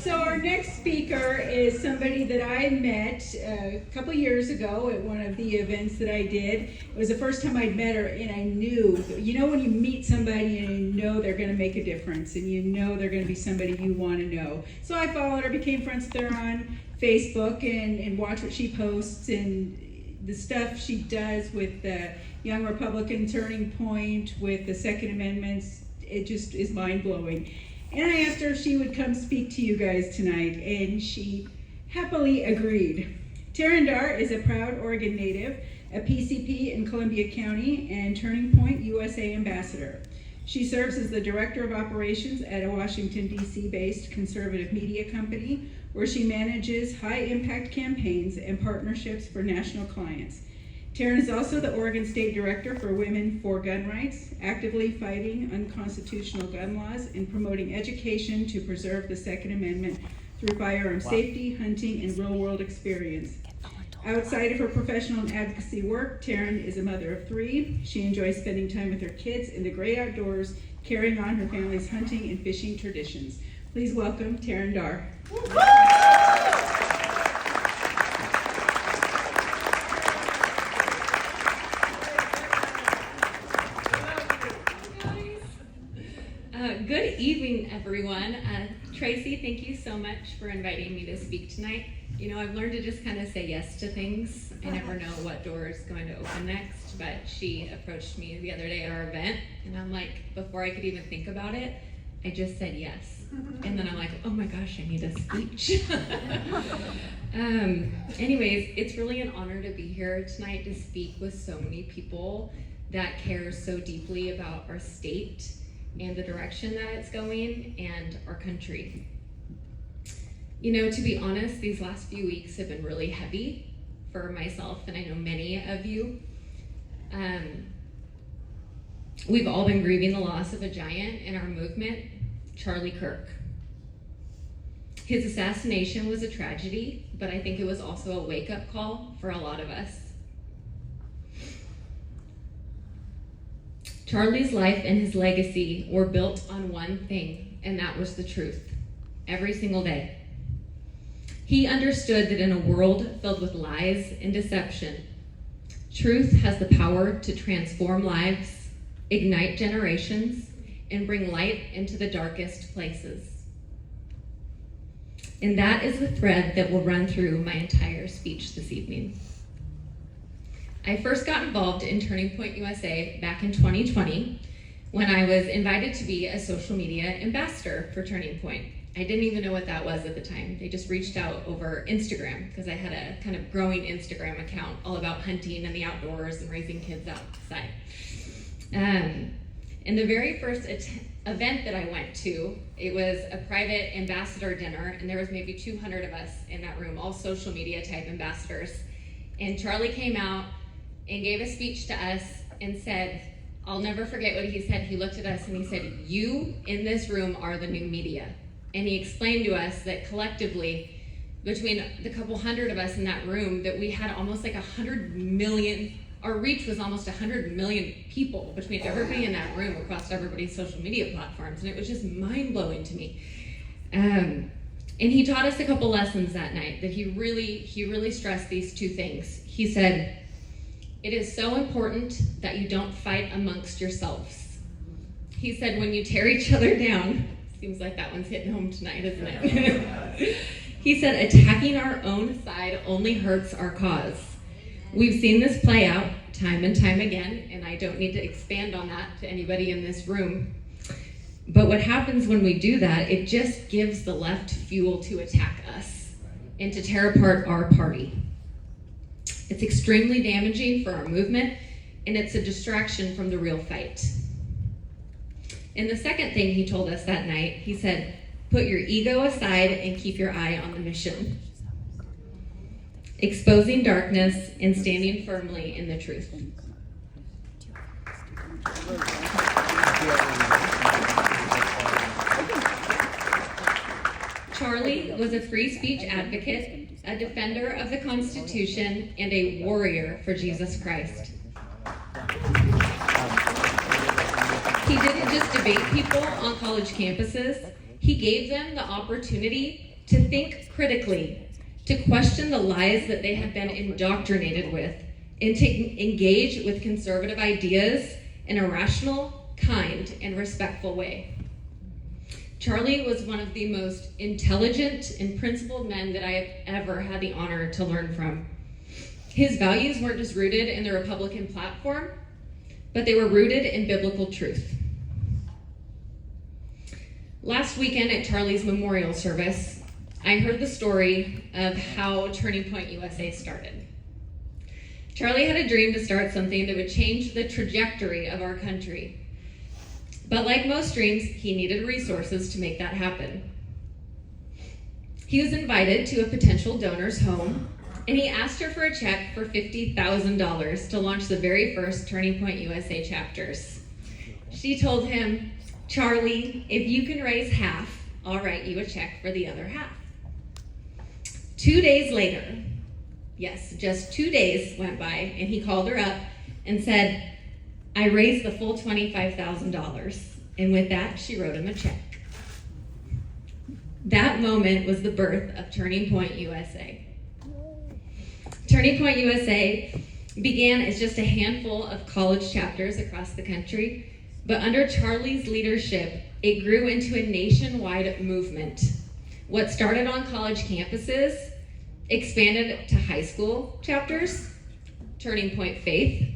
So our next speaker is somebody that I met a couple years ago at one of the events that I did. It was the first time I'd met her, and I knew, when you meet somebody and you know they're going to make a difference, and you know they're going to be somebody you want to know. So I followed her, became friends with her on Facebook, and watch what she posts and the stuff she does with the Young Republican Turning Point, with the Second Amendments. It just is mind-blowing. And I asked her if she would come speak to you guys tonight, and she happily agreed. Taryn Dar is a proud Oregon native, a PCP in Columbia County, and Turning Point USA ambassador. She serves as the director of operations at a Washington, D.C. based conservative media company, where she manages high-impact campaigns and partnerships for national clients. Taryn is also the Oregon State Director for Women for Gun Rights, actively fighting unconstitutional gun laws and promoting education to preserve the Second Amendment through firearm safety, hunting, and real-world experience. Outside of her professional and advocacy work, Taryn is a mother of 3. She enjoys spending time with her kids in the great outdoors, carrying on her family's hunting and fishing traditions. Please welcome Taryn Dar. Good evening, everyone. Tracy, thank you so much for inviting me to speak tonight. I've learned to just kind of say yes to things. I never know what door is going to open next, but she approached me the other day at our event, and I'm like, before I could even think about it, I just said yes. And then I'm like, oh my gosh, I need a speech. Anyways, it's really an honor to be here tonight to speak with so many people that care so deeply about our state and the direction that it's going, and our country. To be honest, these last few weeks have been really heavy for myself, and I know many of you. We've all been grieving the loss of a giant in our movement, Charlie Kirk. His assassination was a tragedy, but I think it was also a wake-up call for a lot of us. Charlie's life and his legacy were built on one thing, and that was the truth, every single day. He understood that in a world filled with lies and deception, truth has the power to transform lives, ignite generations, and bring light into the darkest places. And that is the thread that will run through my entire speech this evening. I first got involved in Turning Point USA back in 2020 when I was invited to be a social media ambassador for Turning Point. I didn't even know what that was at the time. They just reached out over Instagram because I had a kind of growing Instagram account all about hunting and the outdoors and raising kids outside. And the very first event that I went to, it was a private ambassador dinner, and there was maybe 200 of us in that room, all social media type ambassadors. And Charlie came out and gave a speech to us and said, I'll never forget what he said. He looked at us and he said, you in this room are the new media. And he explained to us that collectively, between the couple hundred of us in that room, that we had almost like 100 million, our reach was almost 100 million people between everybody in that room across everybody's social media platforms. And it was just mind-blowing to me. And he taught us a couple lessons that night that he really stressed these 2 things. He said, it is so important that you don't fight amongst yourselves. He said, when you tear each other down, seems like that one's hitting home tonight, isn't it? He said, attacking our own side only hurts our cause. We've seen this play out time and time again, and I don't need to expand on that to anybody in this room. But what happens when we do that, it just gives the left fuel to attack us and to tear apart our party. It's extremely damaging for our movement, and it's a distraction from the real fight. And the second thing he told us that night, he said, put your ego aside and keep your eye on the mission. Exposing darkness and standing firmly in the truth. Charlie was a free speech advocate, a defender of the Constitution, and a warrior for Jesus Christ. He didn't just debate people on college campuses. He gave them the opportunity to think critically, to question the lies that they have been indoctrinated with, and to engage with conservative ideas in a rational, kind, and respectful way. Charlie was one of the most intelligent and principled men that I have ever had the honor to learn from. His values weren't just rooted in the Republican platform, but they were rooted in biblical truth. Last weekend at Charlie's memorial service, I heard the story of how Turning Point USA started. Charlie had a dream to start something that would change the trajectory of our country. But like most dreams, he needed resources to make that happen. He was invited to a potential donor's home, and he asked her for a check for $50,000 to launch the very first Turning Point USA chapters. She told him, "Charlie, if you can raise half, I'll write you a check for the other half." 2 days later, yes, just 2 days went by, and he called her up and said, "I raised the full $25,000, and with that, she wrote him a check." That moment was the birth of Turning Point USA. Turning Point USA began as just a handful of college chapters across the country, but under Charlie's leadership, it grew into a nationwide movement. What started on college campuses expanded to high school chapters, Turning Point Faith,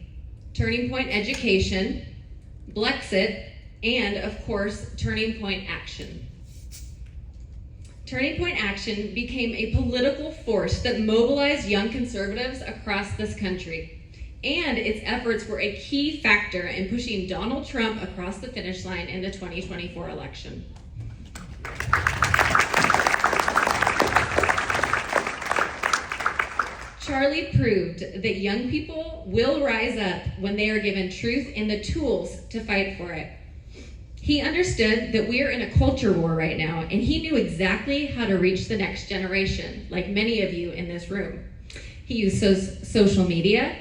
Turning Point Education, Blexit, and of course, Turning Point Action. Turning Point Action became a political force that mobilized young conservatives across this country, and its efforts were a key factor in pushing Donald Trump across the finish line in the 2024 election. Charlie proved that young people will rise up when they are given truth and the tools to fight for it. He understood that we are in a culture war right now, and he knew exactly how to reach the next generation, like many of you in this room. He used social media,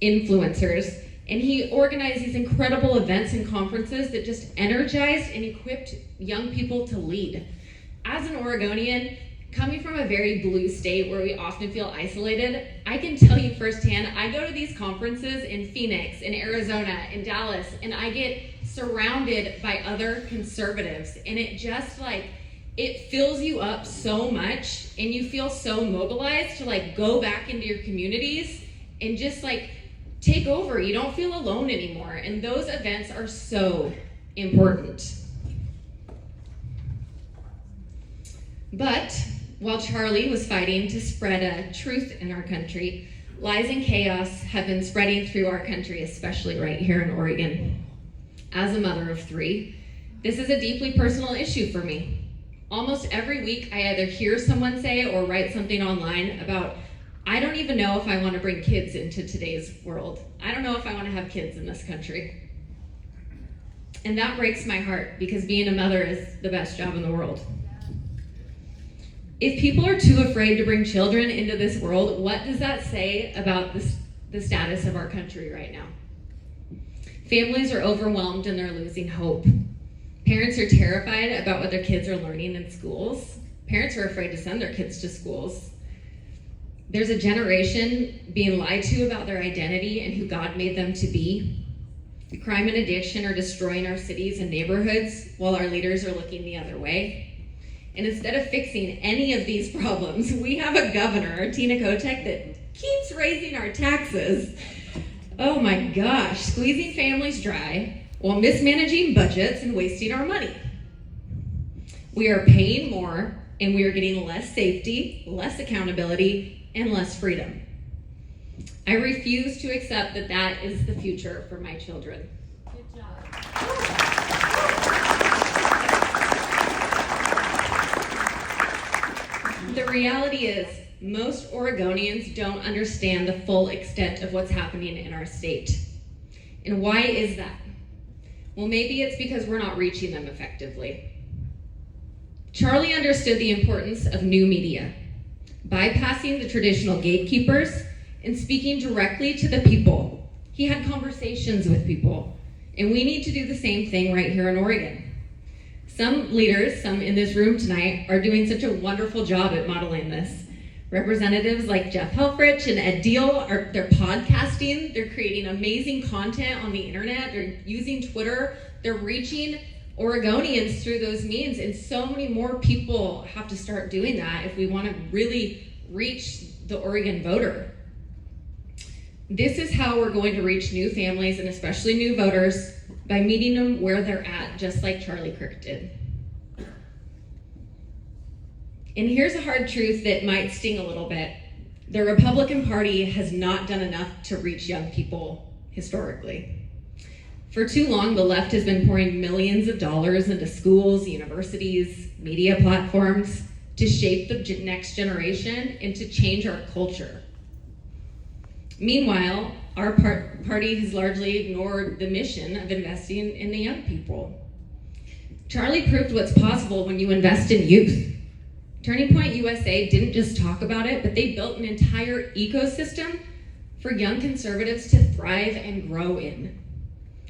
influencers, and he organized these incredible events and conferences that just energized and equipped young people to lead. As an Oregonian, coming from a very blue state where we often feel isolated, I can tell you firsthand, I go to these conferences in Phoenix, in Arizona, in Dallas, and I get surrounded by other conservatives, and it just it fills you up so much, and you feel so mobilized to go back into your communities and just take over. You don't feel alone anymore, and those events are so important. But while Charlie was fighting to spread truth in our country, lies and chaos have been spreading through our country, especially right here in Oregon. As a mother of 3, this is a deeply personal issue for me. Almost every week, I either hear someone say or write something online about, I don't even know if I want to bring kids into today's world. I don't know if I want to have kids in this country. And that breaks my heart, because being a mother is the best job in the world. If people are too afraid to bring children into this world, what does that say about the status of our country right now? Families are overwhelmed and they're losing hope. Parents are terrified about what their kids are learning in schools. Parents are afraid to send their kids to schools. There's a generation being lied to about their identity and who God made them to be. Crime and addiction are destroying our cities and neighborhoods while our leaders are looking the other way. And instead of fixing any of these problems, we have a governor, Tina Kotek, that keeps raising our taxes. Oh my gosh, squeezing families dry while mismanaging budgets and wasting our money. We are paying more, and we are getting less safety, less accountability, and less freedom. I refuse to accept that that is the future for my children. Good job. The reality is, most Oregonians don't understand the full extent of what's happening in our state. And why is that? Well, maybe it's because we're not reaching them effectively. Charlie understood the importance of new media, bypassing the traditional gatekeepers and speaking directly to the people. He had conversations with people, and we need to do the same thing right here in Oregon. Some leaders, some in this room tonight, are doing such a wonderful job at modeling this. Representatives like Jeff Helfrich and Ed Deal, they're podcasting, they're creating amazing content on the internet, they're using Twitter, they're reaching Oregonians through those means, and so many more people have to start doing that if we want to really reach the Oregon voter. This is how we're going to reach new families and especially new voters, by meeting them where they're at, just like Charlie Kirk did. And here's a hard truth that might sting a little bit. The Republican Party has not done enough to reach young people historically. For too long, the left has been pouring millions of dollars into schools, universities, media platforms to shape the next generation and to change our culture. Meanwhile, our party has largely ignored the mission of investing in the young people. Charlie proved what's possible when you invest in youth. Turning Point USA didn't just talk about it, but they built an entire ecosystem for young conservatives to thrive and grow in.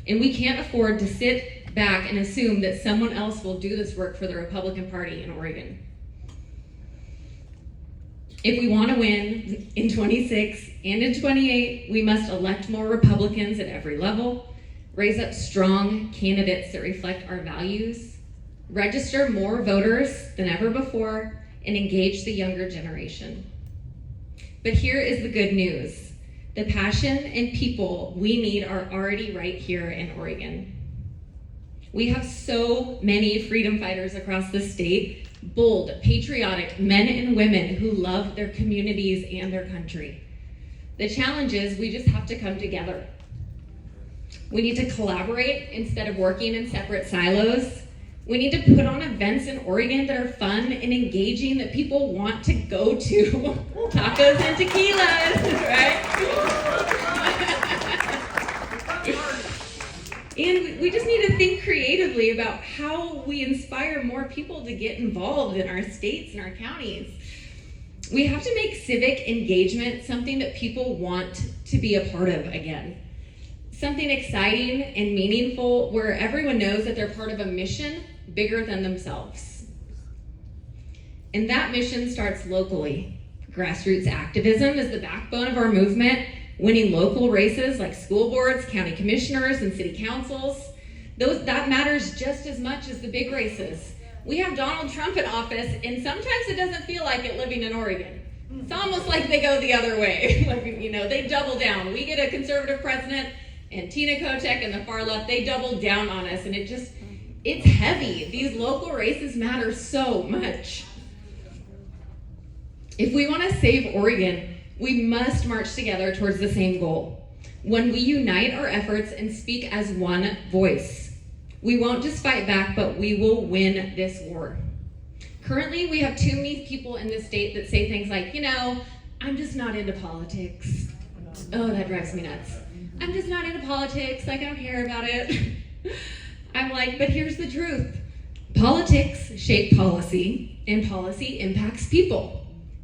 And we can't afford to sit back and assume that someone else will do this work for the Republican Party in Oregon. If we want to win in 26 and in 28, we must elect more Republicans at every level, raise up strong candidates that reflect our values, register more voters than ever before, and engage the younger generation. But here is the good news. The passion and people we need are already right here in Oregon. We have so many freedom fighters across the state, bold, patriotic men and women who love their communities and their country. The challenge is we just have to come together. We need to collaborate instead of working in separate silos. We need to put on events in Oregon that are fun and engaging, that people want to go to. Tacos and tequilas, right? And we just need to think creatively about how we inspire more people to get involved in our states and our counties. We have to make civic engagement something that people want to be a part of again. Something exciting and meaningful where everyone knows that they're part of a mission bigger than themselves. And that mission starts locally. Grassroots activism is the backbone of our movement. Winning local races like school boards, county commissioners, and city councils, that matters just as much as the big races. We have Donald Trump in office, and sometimes it doesn't feel like it living in Oregon. It's almost like they go the other way. They double down. We get a conservative president, and Tina Kotek and the far left, they double down on us, and it's heavy. These local races matter so much. If we want to save Oregon, we must march together towards the same goal. When we unite our efforts and speak as one voice, we won't just fight back, but we will win this war. Currently, we have too many people in this state that say things like, I'm just not into politics. Oh, that drives me nuts. I'm just not into politics, I don't care about it. I'm like, but here's the truth. Politics shape policy, and policy impacts people.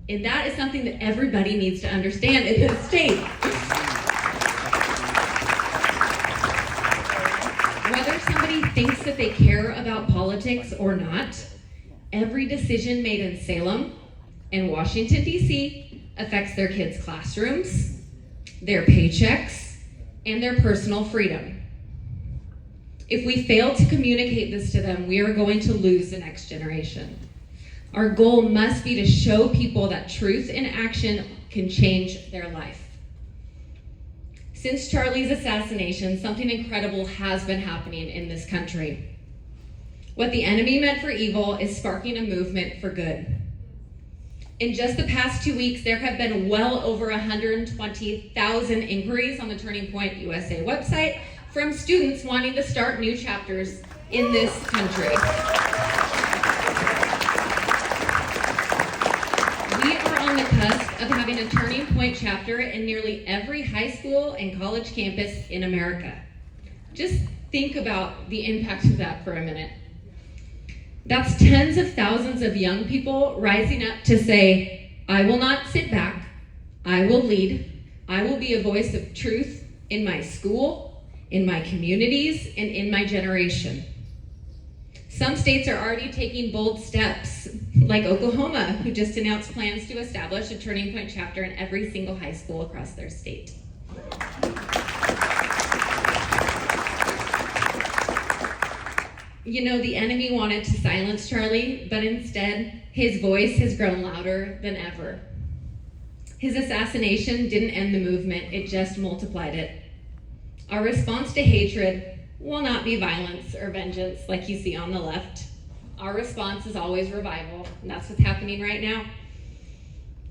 And that is something that everybody needs to understand in this state. Whether somebody thinks that they care about politics or not, every decision made in Salem and Washington, D.C. affects their kids' classrooms, their paychecks, and their personal freedom. If we fail to communicate this to them, we are going to lose the next generation. Our goal must be to show people that truth and action can change their life. Since Charlie's assassination, something incredible has been happening in this country. What the enemy meant for evil is sparking a movement for good. In just the past 2 weeks, there have been well over 120,000 inquiries on the Turning Point USA website from students wanting to start new chapters in this country. We are on the cusp of having a Turning Point chapter in nearly every high school and college campus in America. Just think about the impact of that for a minute. That's tens of thousands of young people rising up to say, I will not sit back, I will lead, I will be a voice of truth in my school, in my communities, and in my generation. Some states are already taking bold steps, like Oklahoma, who just announced plans to establish a Turning Point chapter in every single high school across their state. You know, the enemy wanted to silence Charlie, but instead, his voice has grown louder than ever. His assassination didn't end the movement, it just multiplied it. Our response to hatred will not be violence or vengeance like you see on the left. Our response is always revival, and that's what's happening right now.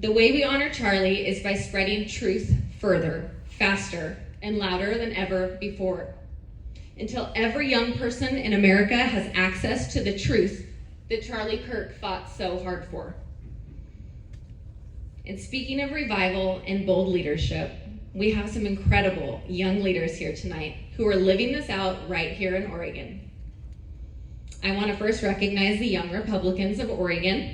The way we honor Charlie is by spreading truth further, faster, and louder than ever before, until every young person in America has access to the truth that Charlie Kirk fought so hard for. And speaking of revival and bold leadership, we have some incredible young leaders here tonight who are living this out right here in Oregon. I want to first recognize the Young Republicans of Oregon.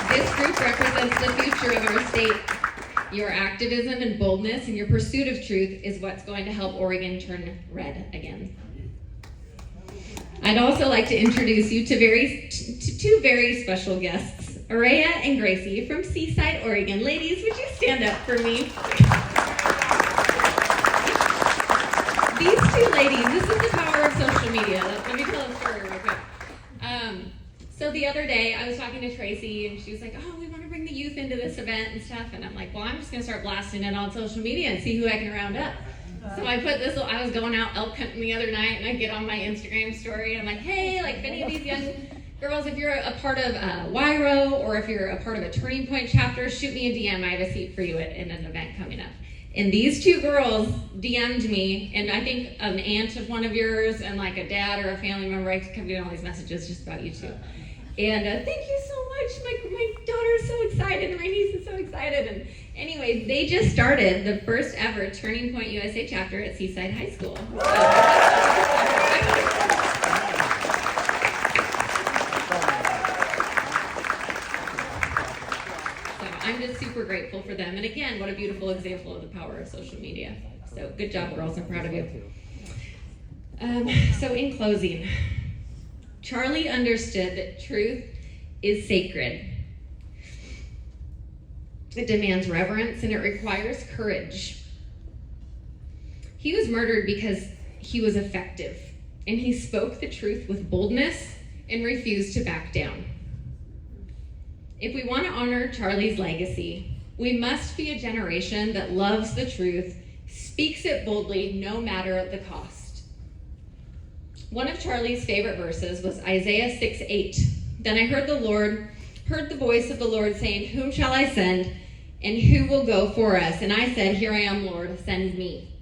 This group represents the future of our state. Your activism and boldness and your pursuit of truth is what's going to help Oregon turn red again. I'd also like to introduce you to two very special guests, Araya and Gracie from Seaside, Oregon. Ladies, would you stand up for me? These two ladies, this is the power of social media. Let me tell a story real quick. So the other day, I was talking to Tracy, and she was like, oh, we want to bring the youth into this event and stuff. And I'm like, well, I'm just going to start blasting it on social media and see who I can round up. So I put this, I was going out elk hunting the other night, and I get on my Instagram story, and I'm like, hey, like, if any of these young girls, if you're a part of YRO, or if you're a part of a Turning Point chapter, shoot me a DM. I have a seat for you in an event coming up. And these two girls DM'd me, and I think an aunt of one of yours, and like a dad or a family member. I kept getting all these messages just about you two. And thank you so much. My daughter is so excited, and my niece is so excited. And anyways, they just started the first ever Turning Point USA chapter at Seaside High School. So I'm just super grateful for them. And again, what a beautiful example of the power of social media. So good job, girls. I'm proud of you. So in closing, Charlie understood that truth is sacred. It demands reverence and it requires courage. He was murdered because he was effective, and he spoke the truth with boldness and refused to back down. If we want to honor Charlie's legacy, we must be a generation that loves the truth, speaks it boldly, no matter the cost. One of Charlie's favorite verses was Isaiah 6:8. Then I heard the voice of the Lord saying, whom shall I send, and who will go for us? And I said, here I am, Lord, send me.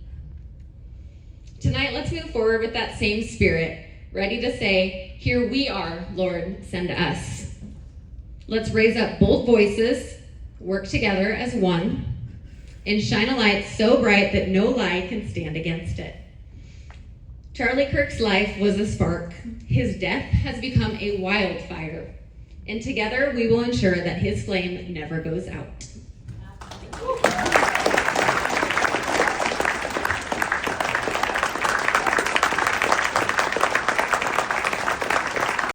Tonight, let's move forward with that same spirit, ready to say, here we are, Lord, send us. Let's raise up bold voices, work together as one, and shine a light so bright that no lie can stand against it. Charlie Kirk's life was a spark. His death has become a wildfire. And together we will ensure that his flame never goes out.